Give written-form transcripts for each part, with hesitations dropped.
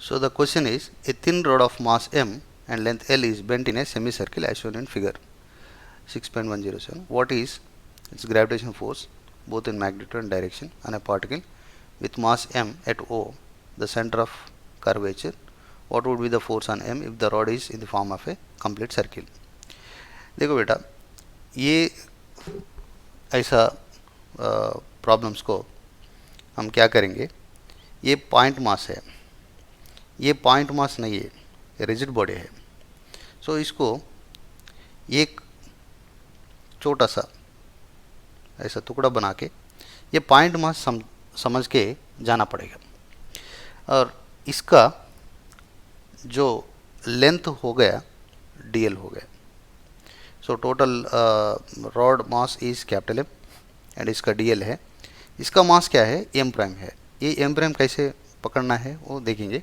So the question is, a thin rod of mass m and length L is bent in a semicircle as shown in figure 6.107. What is its gravitational force both in magnitude and direction on a particle with mass m at O, the center of curvature? What would be the force on m if the rod is in the form of a complete circle? देखो बेटा, ये ऐसा problems को हम क्या करेंगे, ये point mass है, ये पॉइंट मास नहीं है, ये रिजिड बॉडी है. सो इसको एक छोटा सा ऐसा टुकड़ा बना के ये पॉइंट मास समझ के जाना पड़ेगा. और इसका जो लेंथ हो गया dl हो गया. So total rod mass is capital M and इसका dl है. इसका मास क्या है, एम प्राइम है. ये एम प्राइम कैसे पकड़ना है वो देखेंगे.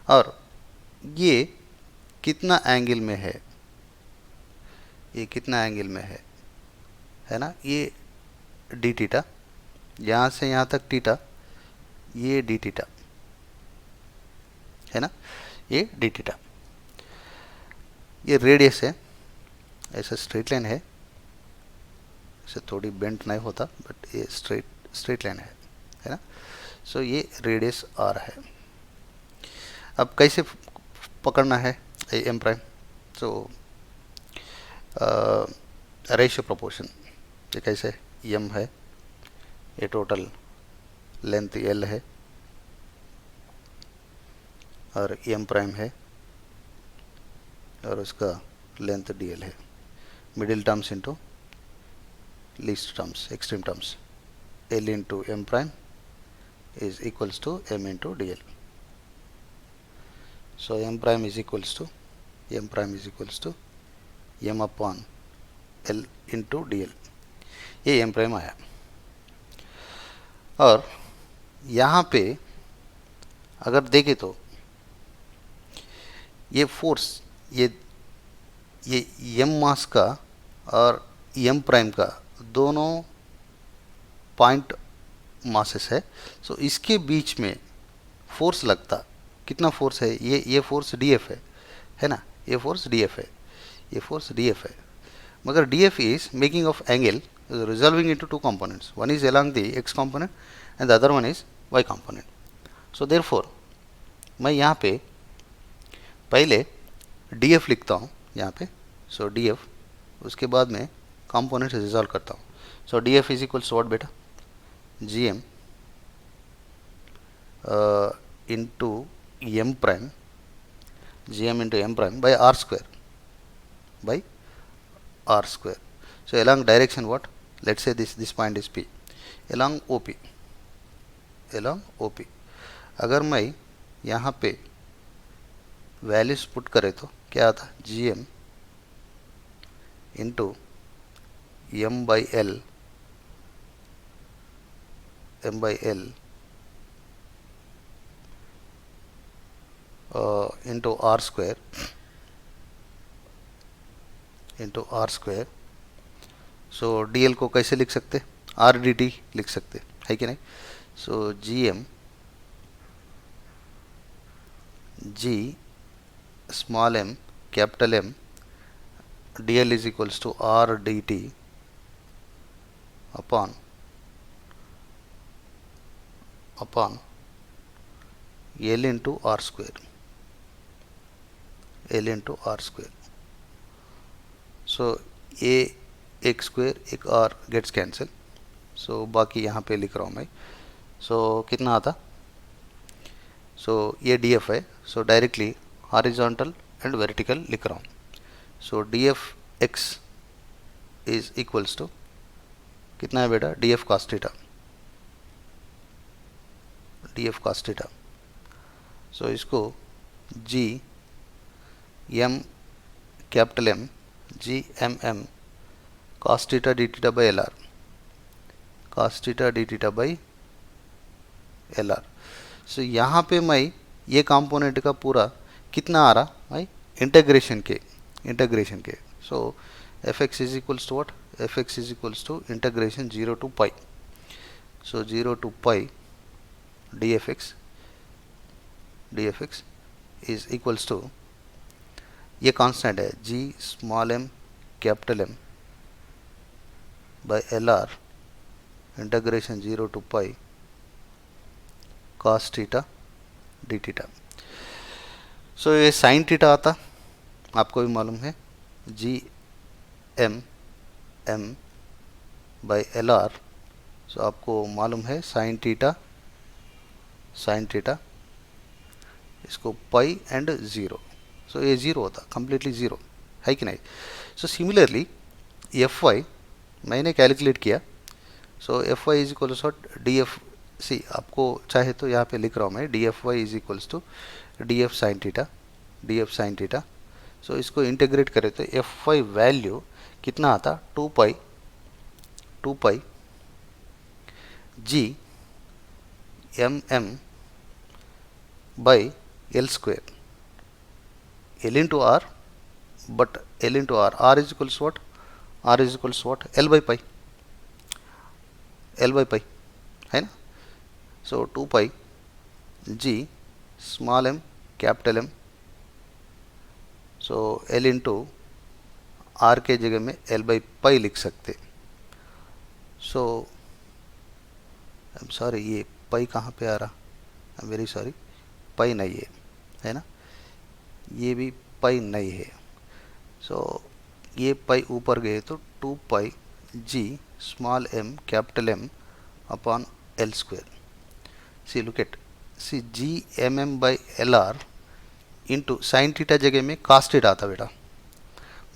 और ये कितना एंगल में है, ये कितना एंगल में है ना, ये डी थीटा, यहाँ से यहाँ तक थीटा, ये डी थीटा है ना, ये डी थीटा. ये रेडियस है, ऐसा स्ट्रेट लाइन है, इसे थोड़ी बेंट नहीं होता बट ये स्ट्रेट लाइन है ना. सो ये रेडियस आर है. अब कैसे पकड़ना है M prime? So ratio proportion, ये कैसे, एम है, ये टोटल लेंथ एल है और एम प्राइम है और उसका लेंथ dl है. Middle terms into least terms, extreme terms, l into M prime is equals to m into dl. So m prime is equals to m upon l into dl. ये m prime आया. और यहाँ पे अगर देखें तो ये फोर्स, ये m मास का और m प्राइम का दोनों पॉइंट मासेस है. सो इसके बीच में फोर्स लगता, कितना फोर्स है, ये फोर्स df है ना, ये फोर्स df है. मगर df is making of angle resolving into two components. One is along the x component and the other one is y component. So therefore मैं यहाँ पे पहले df लिखता हूँ यहाँ पे. सो df, उसके बाद में कंपोनेंट्स रिजॉल्व करता हूँ. So df is equals to what बेटा, gm into m prime, gm into m prime by r square, So along direction what, let's say this point is p, along OP. अगर मैं यहाँ पे values put करे तो क्या आता, gm into m by l into r square so dl को कैसे लिख सकते, r dt लिख सकते है कि नहीं. सो gm g small m capital M dl is equals to r dt upon L into r square. So a एक स्क्वायर एक r गेट्स कैंसिल. सो बाकी यहाँ पे लिख रहा हूँ मैं. सो कितना आता, सो ये df है. So directly horizontal and vertical लिख रहा हूँ. So df x is equals to कितना है बेटा, df cos थीटा. सो इसको g m capital M g m m cos theta d theta by LR. सो यहाँ पे मैं ये कंपोनेंट का पूरा कितना आ रहा भाई, इंटीग्रेशन के. So fx is equals to what, fx is equals to integration 0 to pi. So 0 to pi dfx is equals to, ये कांस्टेंट है G small M capital M by L R integration 0 to pi cos theta D theta. So ये sine theta आता, आपको भी मालूम है, G M M by L R. So आपको मालूम है साइन थीटा, इसको पाई एंड ज़ीरो। सो ये ज़ीरो होता, कम्प्लीटली ज़ीरो है कि नहीं। सो सिमिलरली एफ वाई मैंने कैलकुलेट किया। So F Y is equals to D F C, आपको चाहे तो यहाँ पे लिख रहा हूँ मैं, D F Y is equals to D F sine theta. So इसको इंटीग्रेट करें तो एफ वाई वैल्यू कितना आता, 2 pi G M M by L square, L into R, but L into R is equals what, L by pi है ना। So 2 pi G small M capital M, so L into R के जगह में L by पाई लिख सकते। सो आई am sorry, ये पाई कहाँ पे आ रहा, आई एम वेरी सॉरी, पाई नहीं है ना, ये भी पाई नहीं है। सो ये पाई ऊपर गए तो 2 pi G small M capital M upon L square. See look at, see G M M by L R into sine theta जगह में कास्ट थीटा आता बेटा,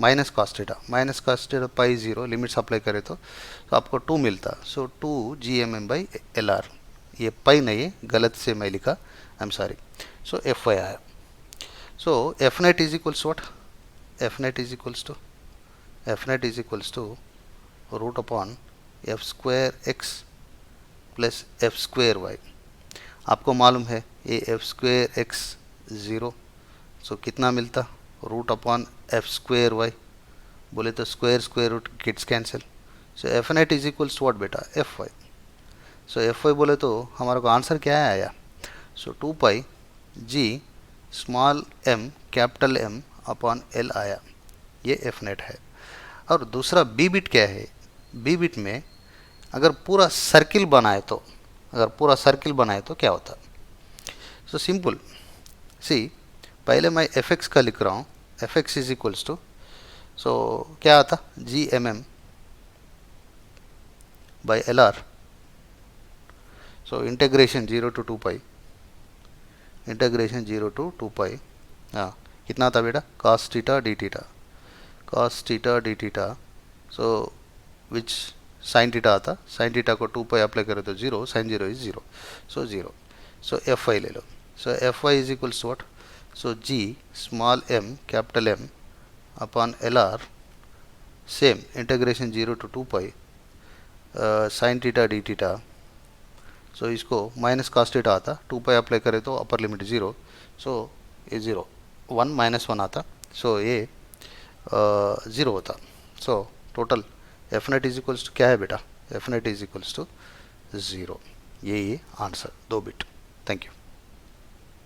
minus cos theta pi zero, limits apply करें तो आपको 2 मिलता। So 2 G M M by L R, ये pi नहीं है, गलत से मैं लिखा, I am sorry. So F Y आया। So F net is equals what, F net is equals to root upon F square X plus F square Y. आपको मालूम है ये F square X zero, so कितना मिलता, root upon F square Y, बोले तो square root gets cancel. So F net is equals to what बेटा, F Y. So F Y बोले तो हमारे को आंसर क्या है आया, so 2 pi G small M capital M upon L आया, ये एफ नेट है। और दूसरा बी बिट क्या है, बी बिट में अगर पूरा सर्किल बनाए तो क्या होता। सो सिंपल, सी पहले मैं एफ एक्स का लिख रहा हूँ, F X is equals to, so क्या आता, G M M by L R, so integration 0 to 2 pi, हाँ कितना था बेटा, cos theta D theta. So which sine theta आता, साइन थीटा को 2 पाई अप्लाई करें तो 0, sine 0 is 0, so 0। So F Y ले लो, so F Y is equals to what, so G small M capital M upon L R, same integration 0 to 2 pi sine theta D theta. So इसको minus cos theta आता, 2 pi apply करें तो upper limit 0, सो ये 0, 1 -1 आता, सो ये 0 होता। So total F net is equals to क्या है बेटा, F net is equals to 0, ये आंसर 2 बिट। Thank you.